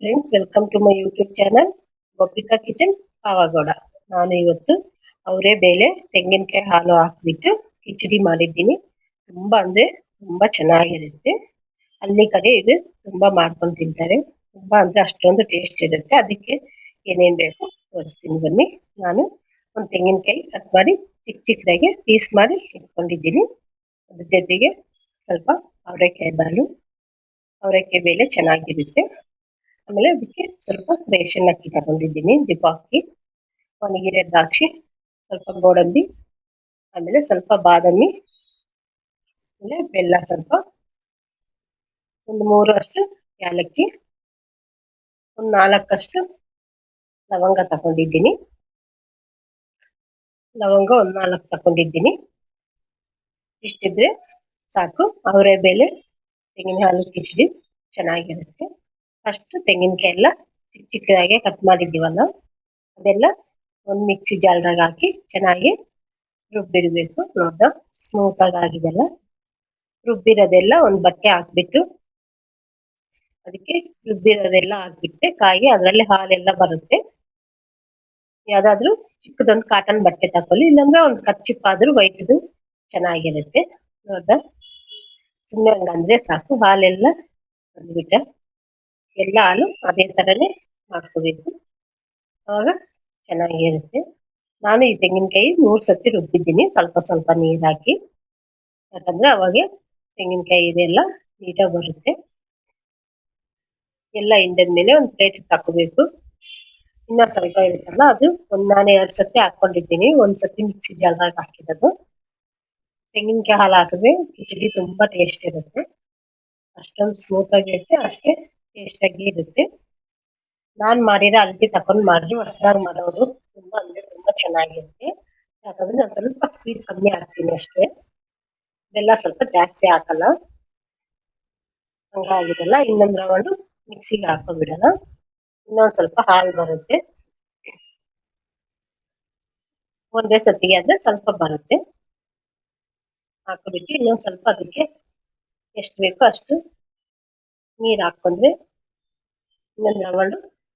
Friends, welcome to my YouTube channel Gopika kitchen Pavagowda. ನಾನು ಇವತ್ತು ಅವರೇ ಬೇಳೆ ತೆಂಗಿನಕಾಯಿ ಹಾಲು ಹಾಕ್ಬಿಟ್ಟು ಕಿಚಡಿ ಮಾಡಿದ್ದೀನಿ. ತುಂಬಾ ಅಂದ್ರೆ ತುಂಬಾ ಚೆನ್ನಾಗಿರುತ್ತೆ. ಹಳ್ಳಿ ಕಡೆ ಇದು ತುಂಬಾ ಮಾಡ್ಕೊಂಡು ತಿಂತಾರೆ. ತುಂಬಾ ಅಂದ್ರೆ ಅಷ್ಟೊಂದು ಟೇಸ್ಟ್ ಇರುತ್ತೆ. ಅದಕ್ಕೆ ಏನೇನ್ ಬೇಕು ತೋರಿಸ್ತೀನಿ ಬನ್ನಿ. ನಾನು ಒಂದು ತೆಂಗಿನಕಾಯಿ ಕಟ್ ಮಾಡಿ ಚಿಕ್ಕ ಚಿಕ್ಕದಾಗಿ ಪೀಸ್ ಮಾಡಿ ಇಟ್ಕೊಂಡಿದ್ದೀನಿ. ಅದ್ರ ಜೊತೆಗೆ ಸ್ವಲ್ಪ ಅವರೆಕಾಯಿ ಬೇಳೆ ಚೆನ್ನಾಗಿರುತ್ತೆ. ಆಮೇಲೆ ಅದಕ್ಕೆ ಸ್ವಲ್ಪ ರೇಷನ್ ಅಕ್ಕಿ ತಗೊಂಡಿದ್ದೀನಿ, ದಿಬ್ಬ ಹಾಕಿ, ಒಣಗಿರೋ ದ್ರಾಕ್ಷಿ, ಸ್ವಲ್ಪ ಗೋಡಂಬಿ, ಆಮೇಲೆ ಸ್ವಲ್ಪ ಬಾದಾಮಿ, ಆಮೇಲೆ ಬೆಲ್ಲ ಸ್ವಲ್ಪ, ಒಂದು 3 ಅಷ್ಟು ಏಲಕ್ಕಿ, ಒಂದು 4 ಲವಂಗ ತಗೊಂಡಿದ್ದೀನಿ. ಒಂದು 4 ತಗೊಂಡಿದ್ದೀನಿ. ಇಷ್ಟಿದ್ರೆ ಸಾಕು. ಅವರೇ ಬೇಳೆ ತೆಂಗಿನ ಹಾಲು ಕಿಚಡಿ ಚೆನ್ನಾಗಿರುತ್ತೆ. ಫಸ್ಟ್ ತೆಂಗಿನಕಾಯಿ ಎಲ್ಲ ಚಿಕ್ಕ ಚಿಕ್ಕದಾಗಿ ಕಟ್ ಮಾಡಿದ್ದೀವಲ್ಲ, ಅದೆಲ್ಲ ಒಂದು ಮಿಕ್ಸಿ ಜಾರ್ನಾಗ ಹಾಕಿ ಚೆನ್ನಾಗಿ ರುಬ್ಬಿಡಬೇಕು. ನೋಡ್ದ ಸ್ಮೂತ್ ಆಗಿದೆಲ್ಲ ರುಬ್ಬಿರೋದೆಲ್ಲ ಒಂದು ಬಟ್ಟೆ ಹಾಕ್ಬಿಟ್ಟು ಅದಕ್ಕೆ ರುಬ್ಬಿರೋದೆಲ್ಲ ಹಾಕ್ಬಿಟ್ಟೆ ಕಾಯಿ ಅದರಲ್ಲಿ ಹಾಲೆಲ್ಲ ಬರುತ್ತೆ. ಯಾವ್ದಾದ್ರು ಚಿಕ್ಕದೊಂದು ಕಾಟನ್ ಬಟ್ಟೆ ತಕೊಳ್ಳಿ, ಇಲ್ಲಾಂದ್ರೆ ಒಂದು ಕರ್ಚಿಪ್ ಆದ್ರೂ ವೈಟ್ದು ಚೆನ್ನಾಗಿರುತ್ತೆ. ನೋಡ್ದ ಸುಮ್ಮನೆ ಹಂಗಂದ್ರೆ ಸಾಕು. ಹಾಲೆಲ್ಲ ಬಂದ್ಬಿಟ್ಟೆ ಎಲ್ಲ ಹಾಲು ಅದೇ ತರನೇ ಮಾಡ್ಕೋಬೇಕು, ಆವಾಗ ಚೆನ್ನಾಗಿರುತ್ತೆ. ನಾನು ಈ ತೆಂಗಿನಕಾಯಿ 3 ಸತಿ ರುಬ್ಬಿದ್ದೀನಿ, ಸ್ವಲ್ಪ ಸ್ವಲ್ಪ ನೀರ್ ಹಾಕಿ. ಯಾಕಂದ್ರೆ ಅವಾಗ ತೆಂಗಿನಕಾಯಿ ಇದೆಲ್ಲ ನೀಟಾಗಿ ಬರುತ್ತೆ. ಎಲ್ಲ ಹಿಂಡದ್ಮೇಲೆ ಒಂದು ಪ್ಲೇಟ್ ತಕೋಬೇಕು. ಇನ್ನ ಸ್ವಲ್ಪ ಇರುತ್ತಲ್ಲ, ಅದು ನಾನು 2 ಸತಿ ಹಾಕೊಂಡಿದ್ದೀನಿ. 1 ಸತಿ ಮಿಕ್ಸಿ ಜಾರ್ನಾಗ ಹಾಕಿರೋದು. ತೆಂಗಿನಕಾಯಿ ಹಾಲು ಹಾಕಿದ್ರೆ ಕಿಚಡಿ ತುಂಬಾ ಟೇಸ್ಟ್ ಇರುತ್ತೆ. ಅಷ್ಟೊಂದು ಸ್ಮೂತ್ ಆಗಿರುತ್ತೆ, ಅಷ್ಟೇ ಟೇಸ್ಟ್ ಆಗಿ ಇರುತ್ತೆ. ನಾನ್ ಮಾಡಿರೋ ಅಳತೆ ತಕೊಂಡ್ ಮಾಡ್ರಿ, ಹೊಸದಾಗಿ ಮಾಡೋರು ತುಂಬಾ ಅಂದ್ರೆ ತುಂಬಾ ಚೆನ್ನಾಗಿರುತ್ತೆ. ಯಾಕಂದ್ರೆ ನಾನು ಸ್ವಲ್ಪ ಸ್ವೀಟ್ ಕಮ್ಮಿ ಹಾಕ್ತೀನಿ ಅಷ್ಟೇ, ಬೆಲ್ಲ ಸ್ವಲ್ಪ ಜಾಸ್ತಿ ಹಾಕಲ್ಲ. ಹಂಗಾಗಿರಲ್ಲ. ಇನ್ನೊಂದು ರೌಂಡ್ ಮಿಕ್ಸಿಗೆ ಹಾಕೋಬಿಡೋಣ. ಇನ್ನೊಂದ್ ಸ್ವಲ್ಪ ಹಾಲು ಬರುತ್ತೆ, ಒಂದೇ ಸತಿಗೆ ಆದ್ರೆ ಸ್ವಲ್ಪ ಬರುತ್ತೆ. ಹಾಕೋಬಿಟ್ಟು ಇನ್ನೊಂದ್ ಸ್ವಲ್ಪ ಅದಕ್ಕೆ ಎಷ್ಟು ಬೇಕೋ ಅಷ್ಟು ನೀರ್ ಹಾಕೊಂಡ್ರೆ ಇನ್ನೊಂದು ರೌಂಡ್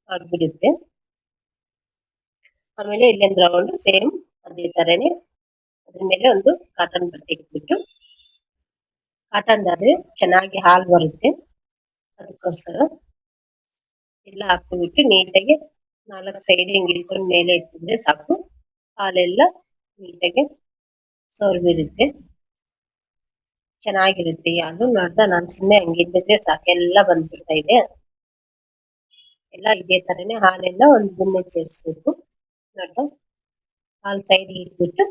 ಆಗ್ಬಿಡುತ್ತೆ. ಆಮೇಲೆ ಇಲ್ಲೊಂದು ರೌಂಡ್ ಸೇಮ್ ಅದೇ ತರನೇ ಅದ್ರ ಮೇಲೆ ಒಂದು ಕಾಟನ್ ಬಟ್ಟೆ ಇಟ್ಬಿಟ್ಟು, ಕಾಟನ್ ಆದ್ರೆ ಚೆನ್ನಾಗಿ ಹಾಲು ಬರುತ್ತೆ, ಅದಕ್ಕೋಸ್ಕರ ಎಲ್ಲ ಹಾಕ್ಬಿಟ್ಟು ನೀಟಾಗಿ 4 ಸೈಡ್ ಹಿಂಗ್ ಇಟ್ಕೊಂಡು ಮೇಲೆ ಇಟ್ಟಿದ್ರೆ ಸಾಕು. ಹಾಲೆಲ್ಲ ನೀಟಾಗಿ ಸೋರ್ಬಿರುತ್ತೆ, ಚೆನ್ನಾಗಿರುತ್ತೆ. ಯಾವುದು ನೋಡ್ದ ನಾನು ಸುಮ್ಮನೆ ಹಂಗಿದ್ರೆ ಸಾಕು, ಎಲ್ಲ ಬಂದ್ಬಿಡ್ತಾ ಇದೆ. ಎಲ್ಲ ಇದೇ ತರನೇ ಹಾಲೆಲ್ಲ ಒಂದು ಗುನ್ನೆ ಸೇರಿಸ್ಬೇಕು. ನೋಡ್ದ ಹಾಲು ಸೈಡ್ ಇಟ್ಬಿಟ್ಟು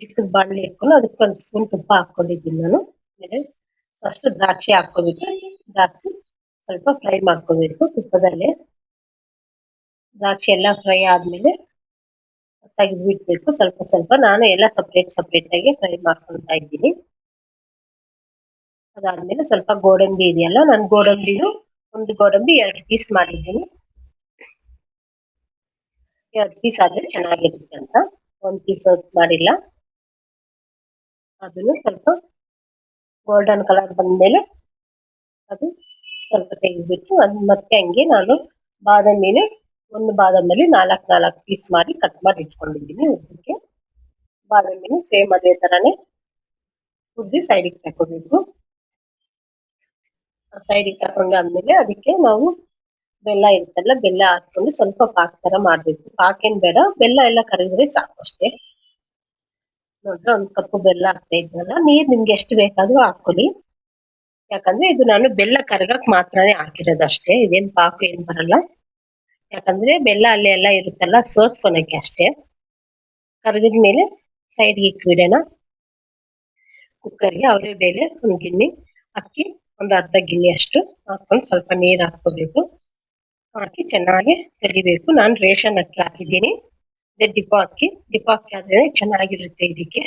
ಚಿಕ್ಕದ ಬಾಣಲೆ ಇಟ್ಕೊಂಡು ಅದಕ್ಕೆ 1 ಸ್ಪೂನ್ ತುಪ್ಪ ಹಾಕೊಂಡಿದ್ದೀನಿ ನಾನು. ಆಮೇಲೆ ಫಸ್ಟ್ ದ್ರಾಕ್ಷಿ ಹಾಕೋಬಿಟ್ಟು ದ್ರಾಕ್ಷಿ ಸ್ವಲ್ಪ ಫ್ರೈ ಮಾಡ್ಕೋಬೇಕು ತುಪ್ಪದಲ್ಲೇ. ದ್ರಾಕ್ಷಿ ಎಲ್ಲ ಫ್ರೈ ಆದ್ಮೇಲೆ ತೆಗೆದ್ಬಿಡ್ಬೇಕು ಸ್ವಲ್ಪ ಸ್ವಲ್ಪ. ನಾನು ಎಲ್ಲ ಸಪ್ರೇಟ್ ಆಗಿ ಫ್ರೈ ಮಾಡ್ಕೊಳ್ತಾ ಇದ್ದೀನಿ. ಅದಾದ್ಮೇಲೆ ಸ್ವಲ್ಪ ಗೋಡಂಬಿ ಇದೆಯಲ್ಲ, ನಾನು ಒಂದು ಗೋಡಂಬಿ 2 ಪೀಸ್ ಮಾಡಿದ್ದೀನಿ. 2 ಪೀಸ್ ಆದ್ರೆ ಚೆನ್ನಾಗಿರುತ್ತೆ ಅಂತ 1 ಪೀಸ್ ಮಾಡಿಲ್ಲ. ಅದನ್ನು ಸ್ವಲ್ಪ ಗೋಲ್ಡನ್ ಕಲರ್ ಬಂದ್ಮೇಲೆ ಅದು ಸ್ವಲ್ಪ ತೆಗೆದ್ಬಿಟ್ಟು ಅದು ಮತ್ತೆ ಹಂಗೆ ನಾನು ಒಂದು ಬಾದಾಮಲ್ಲಿ 4 ಪೀಸ್ ಮಾಡಿ ಕಟ್ ಮಾಡಿ ಇಟ್ಕೊಂಡಿದ್ದೀನಿ. ಉದ್ದಕ್ಕೆ ಬಾದಾಮಿನ ಸೇಮ್ ಅದೇ ತರನೇ ಉದ್ದಿ ಸೈಡಿಗೆ ತಗೋಬೇಕು. ಸೈಡಿಗೆ ತಕೊಂಡಾದ್ಮೇಲೆ ಅದಕ್ಕೆ ನಾವು ಬೆಲ್ಲ ಇರುತ್ತಲ್ಲ, ಬೆಲ್ಲ ಹಾಕೊಂಡು ಸ್ವಲ್ಪ ಪಾಕ್ ತರ ಮಾಡ್ಬೇಕು. ಪಾಕ್ ಏನ್ ಬೇಡ, ಬೆಲ್ಲ ಎಲ್ಲ ಕರಗಿದ್ರೆ ಸಾಕು ಅಷ್ಟೇ. ನೋಡ್ರೆ 1 ಕಪ್ ಬೆಲ್ಲ ಹಾಕ್ತಾ ಇದ್ನಲ್ಲ, ನೀರ್ ನಿಮ್ಗೆ ಎಷ್ಟು ಬೇಕಾದ್ರೂ ಹಾಕೊಳ್ಳಿ. ಯಾಕಂದ್ರೆ ಇದು ನಾನು ಬೆಲ್ಲ ಕರಗಕ್ ಮಾತ್ರನೇ ಹಾಕಿರೋದು ಅಷ್ಟೇ, ಇದೇನ್ ಪಾಕು ಏನ್ ಬರಲ್ಲ. ಯಾಕಂದ್ರೆ ಬೆಲ್ಲ ಅಲ್ಲೇ ಎಲ್ಲ ಇರುತ್ತಲ್ಲ, ಸೋಸ್ಕೊಳಕ್ಕೆ ಅಷ್ಟೇ. ಕರಗಿದ್ಮೇಲೆ ಸೈಡ್ಗೆ ಇಟ್ಬಿಡೋಣ. ಕುಕ್ಕರ್ಗೆ ಅವರೇ ಬೇಳೆ 1 ಗಿಣ್ಣಿ, ಅಕ್ಕಿ ಒಂದು ಅರ್ಧ ಗಿಣ್ಣಿ ಅಷ್ಟು ಹಾಕೊಂಡು ಸ್ವಲ್ಪ ನೀರು ಹಾಕೋಬೇಕು. ಹಾಕಿ ಚೆನ್ನಾಗಿ ತೆಗಿಬೇಕು. ನಾನು ರೇಷನ್ ಅಕ್ಕಿ ಹಾಕಿದ್ದೀನಿ, ಡಿಪೋ ಅಕ್ಕಿ ಆದ್ರೆ ಚೆನ್ನಾಗಿರುತ್ತೆ. ಇದಕ್ಕೆ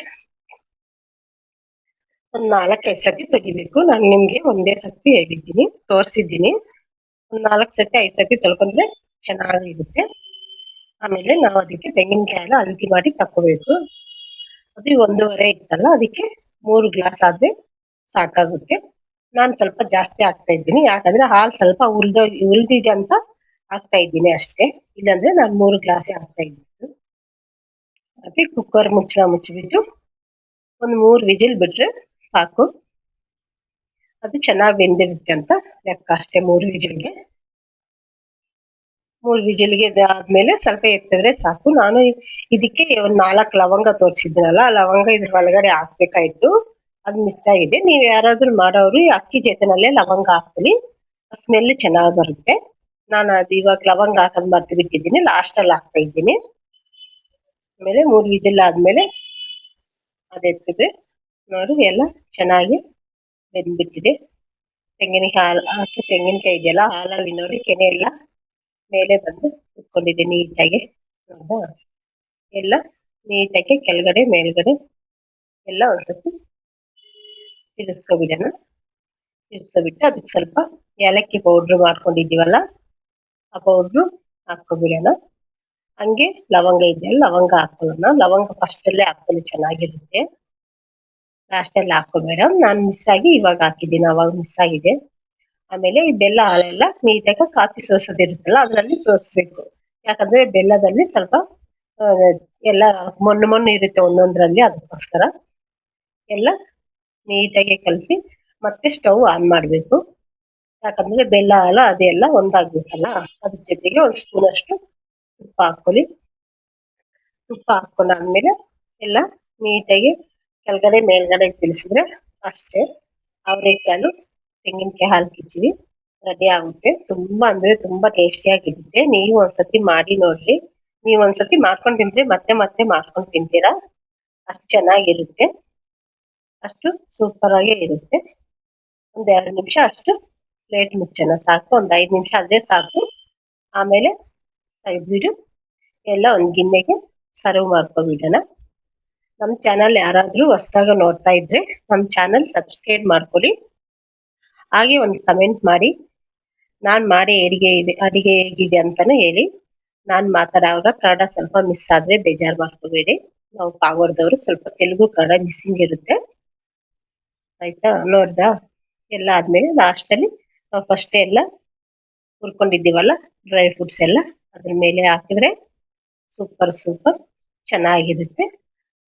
ಒಂದು 4-5 ಸತಿ ತೆಗಿಬೇಕು. ನಾನು ನಿಮ್ಗೆ ಒಂದೇ ಸತಿ ಹೇಳಿದ್ದೀನಿ, ತೋರಿಸಿದ್ದೀನಿ. ಒಂದು 4-5 ಸತಿ ತೊಳ್ಕೊಂಡ್ರೆ ಚೆನ್ನಾಗಿರುತ್ತೆ. ಆಮೇಲೆ ನಾವು ಅದಕ್ಕೆ ತೆಂಗಿನಕಾಯಿ ಎಲ್ಲ ಅಳತೆ ಮಾಡಿ ತಕೋಬೇಕು. ಅದು 1.5 ಇತ್ತಲ್ಲ, ಅದಕ್ಕೆ 3 ಗ್ಲಾಸ್ ಆದ್ರೆ ಸಾಕಾಗುತ್ತೆ. ನಾನು ಸ್ವಲ್ಪ ಜಾಸ್ತಿ ಹಾಕ್ತಾ ಇದ್ದೀನಿ, ಯಾಕಂದ್ರೆ ಹಾಲು ಸ್ವಲ್ಪ ಉಳ್ದಿದೆ ಅಂತ ಹಾಕ್ತಾ ಇದ್ದೀನಿ ಅಷ್ಟೇ. ಇಲ್ಲಾಂದ್ರೆ ನಾನು 3 ಗ್ಲಾಸೇ ಹಾಕ್ತಾ ಇದ್ದೀನಿ. ಮತ್ತೆ ಕುಕ್ಕರ್ ಮುಚ್ಚಳ ಮುಚ್ಚಿಬಿಟ್ಟು ಒಂದು 3 ವಿಜಿಲ್ ಬಿಟ್ರೆ ಸಾಕು. ಅದು ಚೆನ್ನಾಗಿ ಬೆಂದಿರುತ್ತೆ ಅಂತ ಲೆಕ್ಕ ಅಷ್ಟೇ. 3 ವಿಜಿಲ್ಗೆ ಆದ್ಮೇಲೆ ಸ್ವಲ್ಪ ಎತ್ತಿದ್ರೆ ಸಾಕು. ನಾನು ಇದಕ್ಕೆ ಒಂದ್ 4 ಲವಂಗ ತೋರಿಸಿದ್ನಲ್ಲ, ಲವಂಗ ಇದ್ರ ಒಳಗಡೆ ಹಾಕ್ಬೇಕಾಯ್ತು, ಅದು ಮಿಸ್ ಆಗಿದೆ. ನೀವ್ ಯಾರಾದ್ರೂ ಮಾಡೋರು ಈ ಅಕ್ಕಿ ಜೊತೆನಲ್ಲೇ ಲವಂಗ ಹಾಕ್ತೀನಿ, ಸ್ಮೆಲ್ ಚೆನ್ನಾಗಿ ಬರುತ್ತೆ. ನಾನು ಅದು ಇವಾಗ ಲವಂಗ ಹಾಕೋದ್ ಮರ್ತು ಬಿಟ್ಟಿದ್ದೀನಿ, ಲಾಸ್ಟ್ ಅಲ್ಲಿ ಹಾಕ್ತಾ ಇದ್ದೀನಿ. ಆಮೇಲೆ 3 ವಿಜಿಲ್ ಆದ್ಮೇಲೆ ಅದೆತ್ತಿದ್ರೆ ನೋಡಿ ಎಲ್ಲ ಚೆನ್ನಾಗಿ ಬೆಂದ್ಬಿಟ್ಟಿದೆ. ತೆಂಗಿನಕಾಯಿ ಹಾಲು ಹಾಕಿ, ತೆಂಗಿನಕಾಯಿ ಇದೆಯಲ್ಲ ಹಾಲಲ್ಲಿ ನೋಡಿ ಕೆನೆ ಎಲ್ಲ ಮೇಲೆ ಬಂದು ಕುತ್ಕೊಂಡಿದೆ ನೀಟಾಗಿ. ಎಲ್ಲ ನೀಟಾಗಿ ಕೆಳಗಡೆ ಮೇಲ್ಗಡೆ ಎಲ್ಲ ಒಂದ್ಸತಿ ತಿರ್ಸ್ಕೊಬಿಡೋಣ. ತಿರ್ಸ್ಕೊಬಿಟ್ಟು ಅದಕ್ಕೆ ಸ್ವಲ್ಪ ಏಲಕ್ಕಿ ಪೌಡ್ರ್ ಮಾಡ್ಕೊಂಡಿದ್ದೀವಲ್ಲ, ಆ ಪೌಡ್ರು ಹಾಕ್ಕೊಬಿಡೋಣ. ಹಂಗೆ ಲವಂಗ ಇದೆಯಲ್ಲ, ಲವಂಗ ಹಾಕೊಳ್ಳೋಣ. ಲವಂಗ ಫಸ್ಟ್ ಅಲ್ಲೇ ಹಾಕೊಳ್ಳಿ, ಚೆನ್ನಾಗಿರುತ್ತೆ. ಲಾಸ್ಟ್ ಅಲ್ಲಿ ಹಾಕೋಬೇಡ. ನಾನು ಮಿಸ್ ಆಗಿ ಇವಾಗ ಹಾಕಿದ್ದೀನಿ, ಅವಾಗ ಮಿಸ್ ಆಗಿದೆ. ಆಮೇಲೆ ಈ ಬೆಲ್ಲ ಹಾಲೆಲ್ಲ ನೀಟಾಗಿ ಕಾಫಿ ಸೋಸೋದಿರುತ್ತಲ್ಲ ಅದರಲ್ಲಿ ಸೋಸ್ಬೇಕು. ಯಾಕಂದ್ರೆ ಬೆಲ್ಲದಲ್ಲಿ ಸ್ವಲ್ಪ ಎಲ್ಲ ಮಣ್ಣು ಇರುತ್ತೆ ಒಂದೊಂದ್ರಲ್ಲಿ, ಅದಕ್ಕೋಸ್ಕರ ಎಲ್ಲ ನೀಟಾಗಿ ಕಲಸಿ ಮತ್ತೆ ಸ್ಟವ್ ಆನ್ ಮಾಡ್ಬೇಕು. ಯಾಕಂದ್ರೆ ಬೆಲ್ಲ ಹಾಲು ಅದೆಲ್ಲ ಒಂದಾಗ್ಬೇಕಲ್ಲ. ಅದ್ರ ಜೊತೆಗೆ ಒಂದ್ ಸ್ಪೂನ್ ಅಷ್ಟು ತುಪ್ಪ ಹಾಕೊಳ್ಳಿ. ತುಪ್ಪ ಹಾಕೊಂಡಾದ್ಮೇಲೆ ಎಲ್ಲ ನೀಟಾಗಿ ಕೆಳಗಡೆ ಮೇಲ್ಗಡೆ ತಿಳಿಸಿದ್ರೆ ಅಷ್ಟೇ, ಅವರೆಕಾಳು ತೆಂಗಿನಕಾಯಿ ಹಾಲು ಕಿಚಡಿ ರೆಡಿ ಆಗುತ್ತೆ. ತುಂಬಾ ಅಂದ್ರೆ ತುಂಬಾ ಟೇಸ್ಟಿಯಾಗಿರುತ್ತೆ. ನೀವು ಒಂದ್ಸತಿ ಮಾಡಿ ನೋಡ್ರಿ. ನೀವು ಒಂದ್ಸತಿ ಮಾಡ್ಕೊಂಡು ತಿಂದ್ರೆ ಮತ್ತೆ ಮತ್ತೆ ಮಾಡ್ಕೊಂಡು ತಿಂತೀರಾ, ಅಷ್ಟು ಚೆನ್ನಾಗಿರುತ್ತೆ. ಅಷ್ಟು ಸೂಪರ್ ಆಗಿ ಇರುತ್ತೆ. ಒಂದ್ 2 ನಿಮಿಷ ಅಷ್ಟು ಪ್ಲೇಟ್ ಮುಚ್ಚೋಣ ಸಾಕು. ಒಂದ್ 5 ನಿಮಿಷ ಆದ್ರೆ ಸಾಕು. ಆಮೇಲೆ ತೆಗ್ದ್ಬಿಟ್ಟು ಎಲ್ಲ ಒಂದ್ ಗಿಣ್ಣೆಗೆ ಸರ್ವ್ ಮಾಡ್ಕೊಬಿಡೋಣ. ನಮ್ ಚಾನಲ್ ಯಾರಾದ್ರೂ ಹೊಸದಾಗ ನೋಡ್ತಾ ಇದ್ರೆ ನಮ್ ಚಾನಲ್ ಸಬ್ಸ್ಕ್ರೈಬ್ ಮಾಡ್ಕೊಳ್ಳಿ. ಹಾಗೆ ಒಂದು ಕಮೆಂಟ್ ಮಾಡಿ, ನಾನ್ ಮಾಡಿ ಅಡಿಗೆ ಹೇಗಿದೆ ಅಂತಾನು ಹೇಳಿ. ನಾನ್ ಮಾತಾಡುವಾಗ ಕನ್ನಡ ಸ್ವಲ್ಪ ಮಿಸ್ ಆದ್ರೆ ಬೇಜಾರ್ ಮಾಡ್ಕೋಬೇಡಿ. ನಾವು ಕಾಗೋಡ್ದವ್ರು, ಸ್ವಲ್ಪ ತೆಲುಗು ಕನ್ನಡ ಮಿಸ್ಸಿಂಗ್ ಇರುತ್ತೆ, ಆಯ್ತಾ. ನೋಡ್ದಾ ಎಲ್ಲ ಆದ್ಮೇಲೆ ಲಾಸ್ಟ್ ಅಲ್ಲಿ ನಾವು ಫಸ್ಟ್ ಎಲ್ಲ ಹುರ್ಕೊಂಡಿದ್ದೀವಲ್ಲ ಡ್ರೈ ಫ್ರೂಟ್ಸ್ ಎಲ್ಲ ಅದ್ರ ಮೇಲೆ ಹಾಕಿದ್ರೆ ಸೂಪರ್ ಚೆನ್ನಾಗಿರುತ್ತೆ.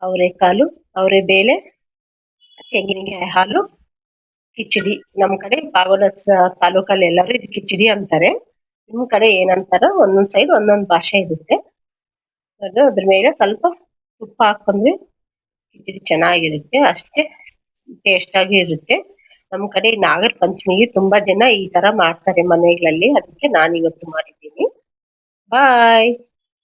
ಅವರೆಕಾಳು, ಬೇಳೆ, ತೆಂಗಿನಕಾಯಿ ಹಾಲು ಕಿಚಡಿ. ನಮ್ ಕಡೆ ಪಾವಗಡ ತಾಲೂಕಲ್ಲಿ ಎಲ್ಲರೂ ಇದು ಕಿಚಡಿ ಅಂತಾರೆ. ನಿಮ್ ಕಡೆ ಏನಂತಾರೋ ಒಂದೊಂದ್ ಸೈಡ್ ಒಂದೊಂದ್ ಭಾಷೆ ಇರುತ್ತೆ. ಅದ್ರ ಮೇಲೆ ಸ್ವಲ್ಪ ತುಪ್ಪ ಹಾಕೊಂಡ್ರೆ ಕಿಚಡಿ ಚೆನ್ನಾಗಿರುತ್ತೆ, ಅಷ್ಟೇ ಟೇಸ್ಟ್ ಆಗಿ ಇರುತ್ತೆ. ನಮ್ ಕಡೆ ನಾಗರ ಪಂಚಮಿಗೆ ತುಂಬಾ ಜನ ಈ ತರ ಮಾಡ್ತಾರೆ ಮನೆಗಳಲ್ಲಿ, ಅದಕ್ಕೆ ನಾನು ಇವತ್ತು ಮಾಡಿದ್ದೀನಿ. ಬಾಯ್.